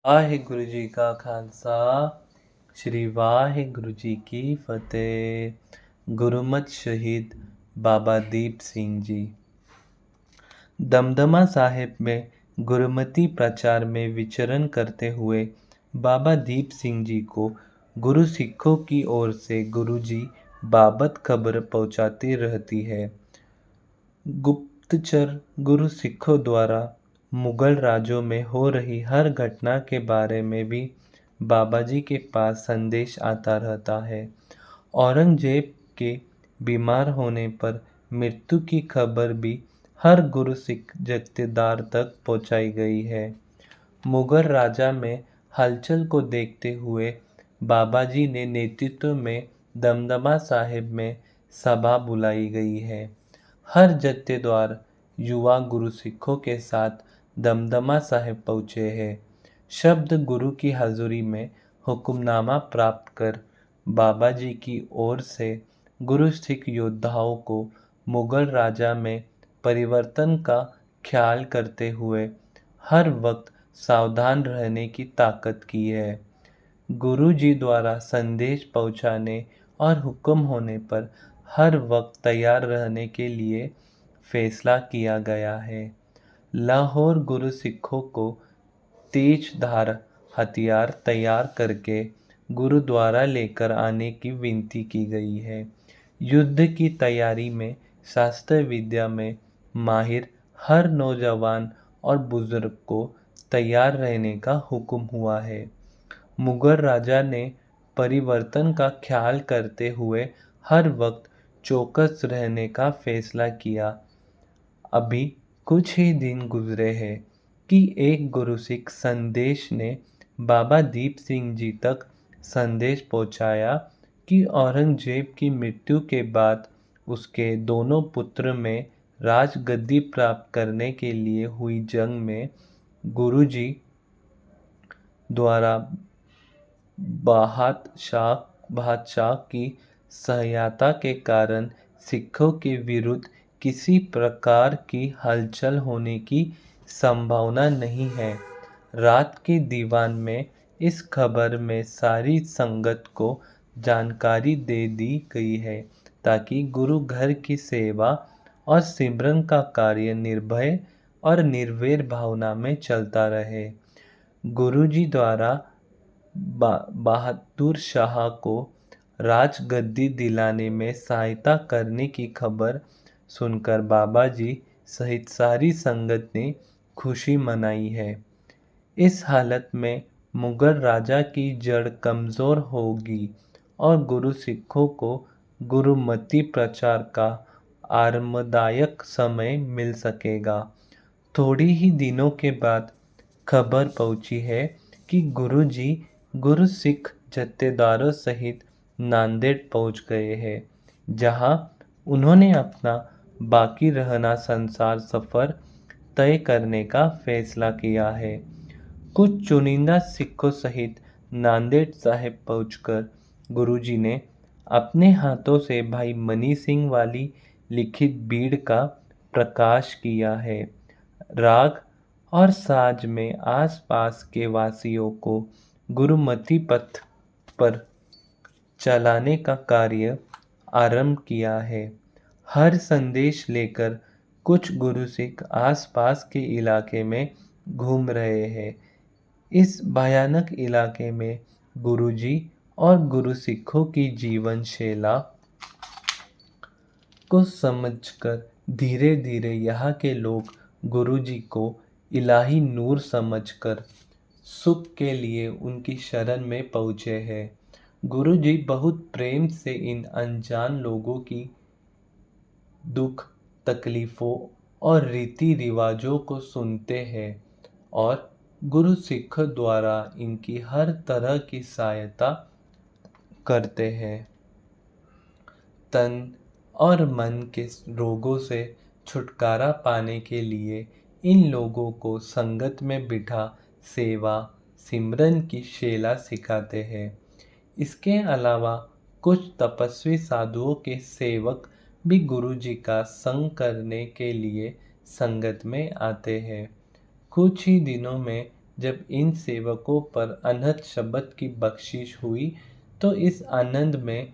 ਵਾਹਿਗੁਰੂ ਜੀ ਕਾ ਖਾਲਸਾ ਸ਼੍ਰੀ ਵਾਹਿਗੁਰੂ ਜੀ ਕੀ फतेह। गुरुमत शहीद बाबा दीप सिंह जी। दमदमा साहिब में गुरुमती प्रचार में विचरण करते हुए बाबा दीप सिंह जी को गुरु सिखों की ओर से गुरु जी बाबत खबर पहुंचाती रहती है। गुप्तचर गुरु सिखों द्वारा मुगल राज्यों में हो रही हर घटना के बारे में भी बाबा जी के पास संदेश आता रहता है। औरंगजेब के बीमार होने पर मृत्यु की खबर भी हर गुरु सिख जत्थेदार तक पहुंचाई गई है। मुगल राजा में हलचल को देखते हुए बाबा जी ने नेतृत्व में दमदमा साहिब में सभा बुलाई गई है। हर जत्थेदार युवा गुरु सिखों के साथ दमदमा साहिब पहुँचे हैं। शब्द गुरु की हजूरी में हुक्मनामा प्राप्त कर बाबा जी की ओर से गुरु सिख योद्धाओं को मुगल राजा में परिवर्तन का ख्याल करते हुए हर वक्त सावधान रहने की ताकत की है। गुरु जी द्वारा संदेश पहुंचाने और हुक्म होने पर हर वक्त तैयार रहने के लिए फैसला किया गया है। लाहौर गुरु सिखों को तेज धार हथियार तैयार करके गुरुद्वारा लेकर आने की विनती की गई है। युद्ध की तैयारी में शास्त्र विद्या में माहिर हर नौजवान और बुजुर्ग को तैयार रहने का हुक्म हुआ है। मुगल राजा ने परिवर्तन का ख्याल करते हुए हर वक्त चौकस रहने का फैसला किया। अभी कुछ ही दिन गुजरे हैं कि एक गुरु सिख संदेश ने बाबा दीप सिंह जी तक संदेश पहुंचाया कि औरंगजेब की मृत्यु के बाद उसके दोनों पुत्र में राजगद्दी प्राप्त करने के लिए हुई जंग में गुरु जी द्वारा बादशाह की सहायता के कारण सिखों के विरुद्ध किसी प्रकार की हलचल होने की संभावना नहीं है। रात के दीवान में इस खबर में सारी संगत को जानकारी दे दी गई है ताकि गुरु घर की सेवा और सिमरन का कार्य निर्भय और निर्भय भावना में चलता रहे। गुरु जी द्वारा बहादुर शाह को राजगद्दी दिलाने में सहायता करने की खबर सुनकर बाबा जी सहित सारी संगत ने खुशी मनाई है। इस हालत में मुगल राजा की जड़ कमज़ोर होगी और गुरु सिखों को गुरुमती प्रचार का आरामदायक समय मिल सकेगा। थोड़ी ही दिनों के बाद खबर पहुंची है कि गुरु जी गुरु सिख जत्थेदारों सहित नांदेड़ पहुंच गए हैं, जहां उन्होंने अपना बाकी रहना संसार सफ़र तय करने का फैसला किया है। कुछ चुनिंदा सिखों सहित नांदेड़ साहिब पहुंचकर गुरुजी ने अपने हाथों से भाई मनी सिंह वाली लिखित बीड़ का प्रकाश किया है। राग और साज में आसपास के वासियों को गुरुमती पथ पर चलाने का कार्य आरंभ किया है। हर संदेश लेकर कुछ गुरु सिख आसपास के इलाके में घूम रहे हैं। इस भयानक इलाके में गुरुजी और गुरु सिखों की जीवन शैली को समझकर धीरे धीरे यहाँ के लोग गुरुजी को इलाही नूर समझकर सुख के लिए उनकी शरण में पहुँचे हैं। गुरुजी बहुत प्रेम से इन अनजान लोगों की दुख तकलीफ़ों और रीति रिवाजों को सुनते हैं और गुरु सिख द्वारा इनकी हर तरह की सहायता करते हैं। तन और मन के रोगों से छुटकारा पाने के लिए इन लोगों को संगत में बिठा सेवा सिमरन की शैली सिखाते हैं। इसके अलावा कुछ तपस्वी साधुओं के सेवक भी गुरु जी का संग करने के लिए संगत में आते हैं। कुछ ही दिनों में जब इन सेवकों पर अनहद शब्द की बख्शिश हुई तो इस आनंद में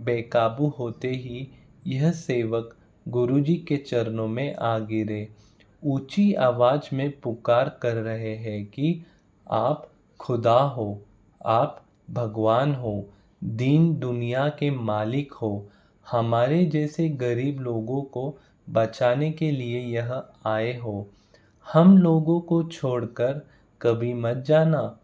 बेकाबू होते ही यह सेवक गुरुजी के चरणों में आ गिरे। ऊंची आवाज में पुकार कर रहे हैं कि आप खुदा हो, आप भगवान हो, दीन दुनिया के मालिक हो, हमारे जैसे गरीब लोगों को बचाने के लिए यह आए हो, हम लोगों को छोड़कर कभी मत जाना।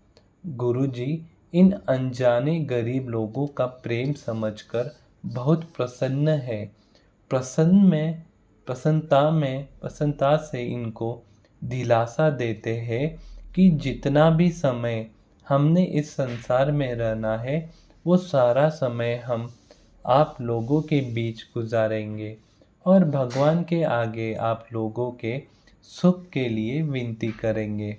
गुरुजी इन अनजाने गरीब लोगों का प्रेम समझकर बहुत प्रसन्न है। प्रसन्नता से इनको दिलासा देते हैं कि जितना भी समय हमने इस संसार में रहना है वो सारा समय हम आप लोगों के बीच गुजारेंगे और भगवान के आगे आप लोगों के सुख के लिए विनती करेंगे।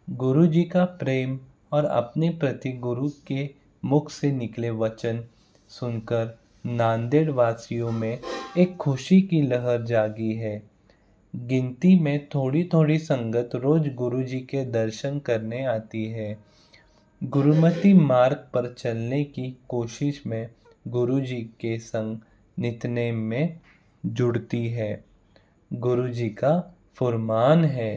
गुरु जी का प्रेम और अपने प्रति गुरु के मुख से निकले वचन सुनकर नांदेड़ वासियों में एक खुशी की लहर जागी है। गिनती में थोड़ी थोड़ी संगत रोज गुरु जी के दर्शन करने आती है। गुरुमति मार्ग पर चलने की कोशिश में गुरु जी के संग नित्यनेम में जुड़ती है। गुरु जी का फुरमान है,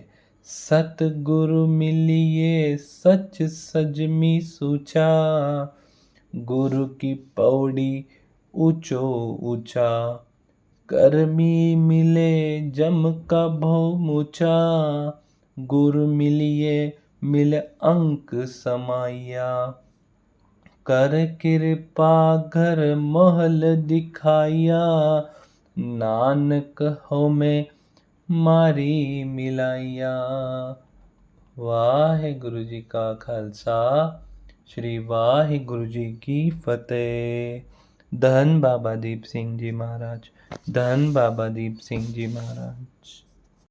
सतगुरु मिलिए सच सजमी सूचा, गुरु की पौड़ी ऊंचो ऊंचा, कर्मी मिले जम का भौ ऊंचा, गुरु मिलिए मिल अंक समाया, कर कृपा घर महल दिखाया, नानक हो में मारी मिलाया। वाहिगुरु जी का खालसा, श्री वाहिगुरु जी की फतेह। धन बाबा दीप सिंह जी महाराज, धन बाबा दीप सिंह जी महाराज।